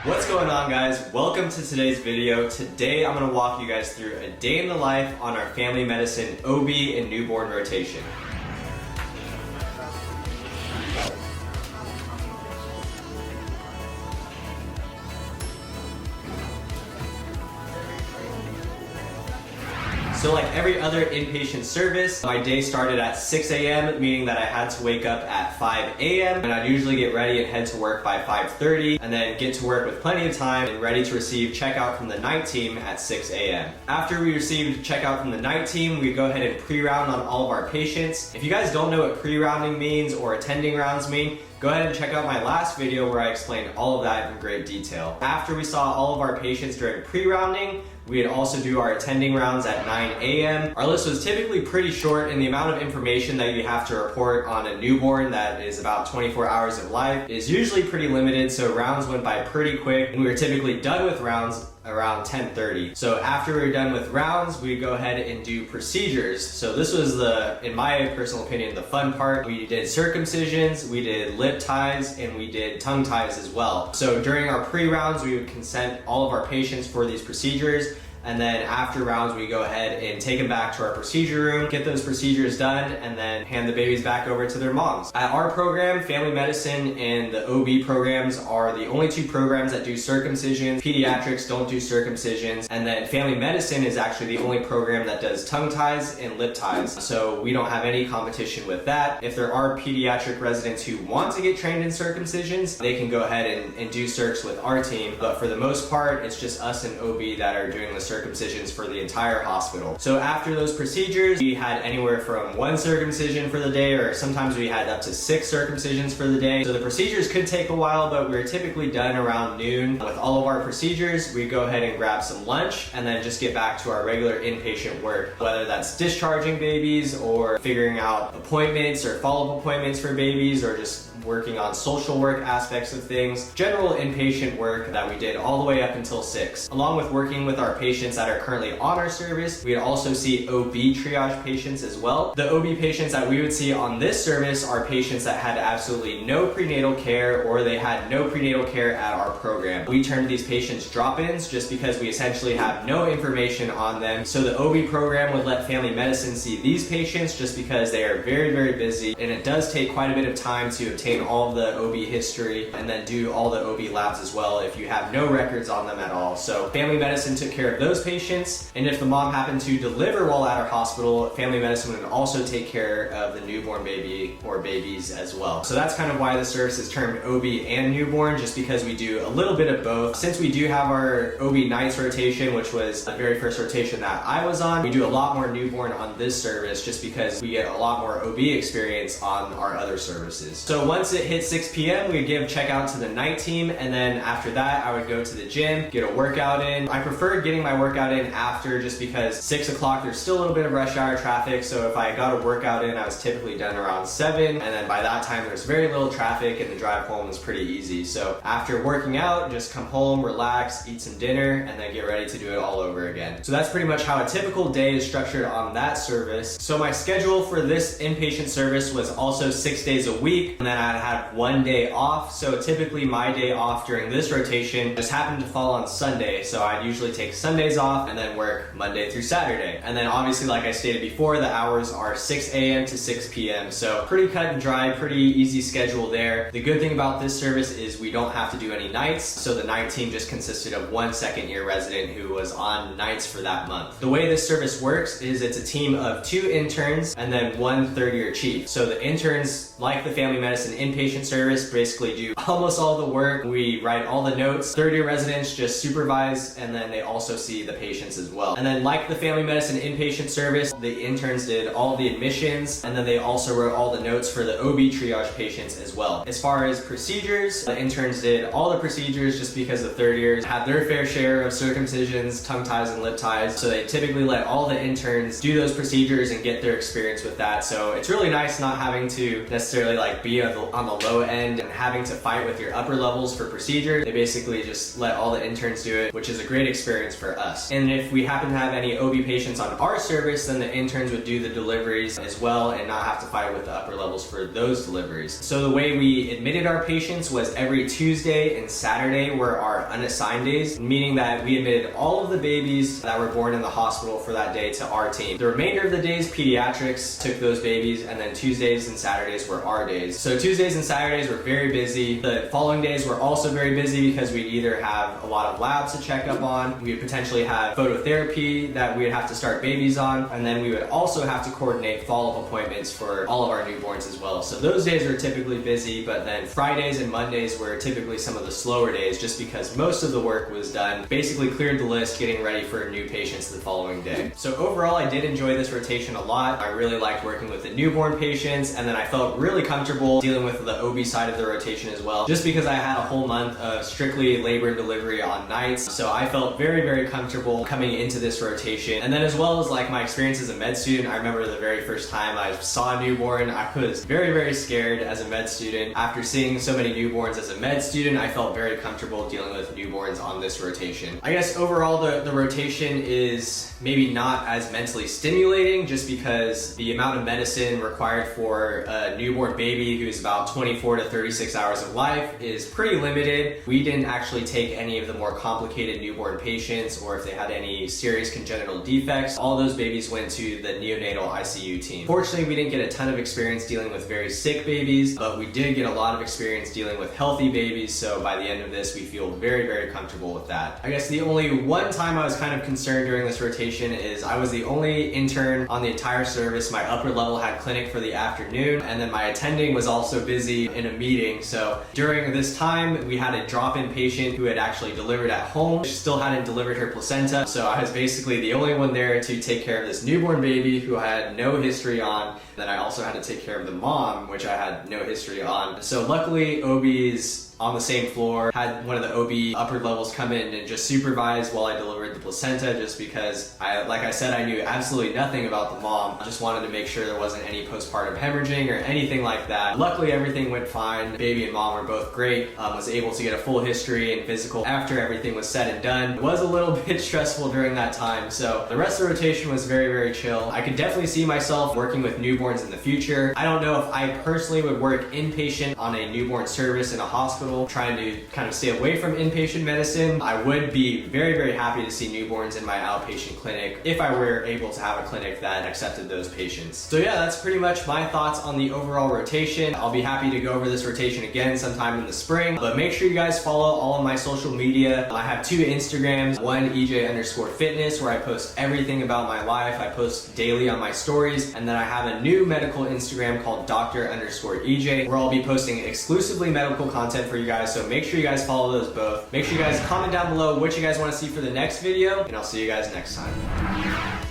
What's going on, guys? Welcome to today's video. Today I'm going to walk you guys through a day in the life on our family medicine OB and newborn rotation. So like every other inpatient service, my day started at 6 a.m., meaning that I had to wake up at 5 a.m. and I'd usually get ready and head to work by 5:30 and then get to work with plenty of time and ready to receive checkout from the night team at 6 a.m. After we received checkout from the night team, we go ahead and pre-round on all of our patients. If you guys don't know what pre-rounding means or attending rounds mean, go ahead and check out my last video where I explained all of that in great detail. After we saw all of our patients during pre-rounding, we'd also do our attending rounds at 9 a.m. Our list was typically pretty short, and the amount of information that you have to report on a newborn that is about 24 hours of life is usually pretty limited, so rounds went by pretty quick, and we were typically done with rounds around 10:30. So after we were done with rounds, we go ahead and do procedures. So this was in my personal opinion, the fun part. We did circumcisions, we did lip ties, and we did tongue ties as well. So during our pre-rounds, we would consent all of our patients for these procedures. And then after rounds, we go ahead and take them back to our procedure room, get those procedures done, and then hand the babies back over to their moms. At our program, family medicine and the OB programs are the only two programs that do circumcisions. Pediatrics don't do circumcisions. And then family medicine is actually the only program that does tongue ties and lip ties. So we don't have any competition with that. If there are pediatric residents who want to get trained in circumcisions, they can go ahead and do circs with our team. But for the most part, it's just us and OB that are doing the circumcisions for the entire hospital. So after those procedures, we had anywhere from 1 circumcision for the day, or sometimes we had up to 6 circumcisions for the day. So the procedures could take a while, but we were typically done around noon. With all of our procedures, we go ahead and grab some lunch and then just get back to our regular inpatient work, whether that's discharging babies or figuring out appointments or follow-up appointments for babies, or just working on social work aspects of things. General inpatient work that we did all the way up until 6. Along with working with our patients that are currently on our service, we'd also see OB triage patients as well. The OB patients that we would see on this service are patients that had absolutely no prenatal care, or they had no prenatal care at our program. We termed these patients drop-ins just because we essentially have no information on them. So the OB program would let family medicine see these patients just because they are very, very busy, and it does take quite a bit of time to obtain all of the OB history and then do all the OB labs as well if you have no records on them at all. So family medicine took care of those patients, and if the mom happened to deliver while at our hospital, family medicine would also take care of the newborn baby or babies as well. So that's kind of why the service is termed OB and newborn, just because we do a little bit of both. Since we do have our OB nights rotation, which was the very first rotation that I was on, we do a lot more newborn on this service just because we get a lot more OB experience on our other services. So once it hit 6 p.m., we give checkout to the night team, and then after that, I would go to the gym, get a workout in. I prefer getting my workout in after, just because 6 o'clock, there's still a little bit of rush hour traffic, so if I got a workout in, I was typically done around 7, and then by that time, there's very little traffic, and the drive home was pretty easy. So after working out, just come home, relax, eat some dinner, and then get ready to do it all over again. So that's pretty much how a typical day is structured on that service. So my schedule for this inpatient service was also 6 days a week, and then I had 1 day off. So typically my day off during this rotation just happened to fall on Sunday. So I'd usually take Sundays off and then work Monday through Saturday. And then obviously, like I stated before, the hours are 6 a.m. to 6 p.m. So pretty cut and dry, pretty easy schedule there. The good thing about this service is we don't have to do any nights. So the night team just consisted of 1 second-year resident who was on nights for that month. The way this service works is it's a team of 2 interns and then 1 third-year chief. So the interns, like the family medicine inpatient service, basically do almost all the work. We write all the notes. Third-year residents just supervise, and then they also see the patients as well. And then like the family medicine inpatient service, the interns did all the admissions, and then they also wrote all the notes for the OB triage patients as well. As far as procedures, the interns did all the procedures just because the third years had their fair share of circumcisions, tongue ties, and lip ties. So they typically let all the interns do those procedures and get their experience with that. So it's really nice not having to necessarily like be little on the low end and having to fight with your upper levels for procedures. They basically just let all the interns do it, which is a great experience for us. And if we happen to have any OB patients on our service, then the interns would do the deliveries as well and not have to fight with the upper levels for those deliveries. So the way we admitted our patients was every Tuesday and Saturday were our unassigned days, meaning that we admitted all of the babies that were born in the hospital for that day to our team. The remainder of the days, pediatrics took those babies, and then Tuesdays and Saturdays were our days. So Tuesdays and Saturdays were very busy. The following days were also very busy because we'd either have a lot of labs to check up on, we would potentially have phototherapy that we would have to start babies on, and then we would also have to coordinate follow-up appointments for all of our newborns as well. So those days were typically busy, but then Fridays and Mondays were typically some of the slower days just because most of the work was done, basically cleared the list, getting ready for new patients the following day. So overall, I did enjoy this rotation a lot. I really liked working with the newborn patients, and then I felt really comfortable dealing with the OB side of the rotation as well, just because I had a whole month of strictly labor and delivery on nights. So I felt very, very comfortable coming into this rotation. And then as well as like my experience as a med student, I remember the very first time I saw a newborn, I was very, very scared as a med student. After seeing so many newborns as a med student, I felt very comfortable dealing with newborns on this rotation. I guess overall the rotation is maybe not as mentally stimulating just because the amount of medicine required for a newborn baby who's about 24 to 36 hours of life is pretty limited. We didn't actually take any of the more complicated newborn patients or if they had any serious congenital defects. All those babies went to the neonatal ICU team. Fortunately, we didn't get a ton of experience dealing with very sick babies, but we did get a lot of experience dealing with healthy babies, so by the end of this, we feel very, very comfortable with that. I guess the only one time I was kind of concerned during this rotation is I was the only intern on the entire service. My upper level had clinic for the afternoon, and then my attending was also busy in a meeting, so during this time, we had a drop-in patient who had actually delivered at home. She still hadn't delivered her placenta, so I was basically the only one there to take care of this newborn baby who I had no history on. Then I also had to take care of the mom, which I had no history on. So luckily, OBs on the same floor had one of the OB upper levels come in and just supervise while I delivered the placenta, just because like I said, I knew absolutely nothing about the mom. I just wanted to make sure there wasn't any postpartum hemorrhaging or anything like that. Luckily, everything went fine. Baby and mom were both great. Was able to get a full history and physical after everything was said and done. It was a little bit stressful during that time, so the rest of the rotation was very, very chill. I could definitely see myself working with newborns in the future. I don't know if I personally would work inpatient on a newborn service in a hospital, trying to kind of stay away from inpatient medicine. I would be very, very happy to see newborns in my outpatient clinic if I were able to have a clinic that accepted those patients. So yeah, that's pretty much my thoughts on the overall rotation. I'll be happy to go over this rotation again sometime in the spring, but make sure you guys follow all of my social media. I have 2 Instagrams, one EJ_fitness, where I post everything about my life. I post daily on my stories, and then I have a new medical Instagram called Dr_EJ, where I'll be posting exclusively medical content for you guys, so make sure you guys follow those both. Make sure you guys comment down below what you guys want to see for the next video, and I'll see you guys next time.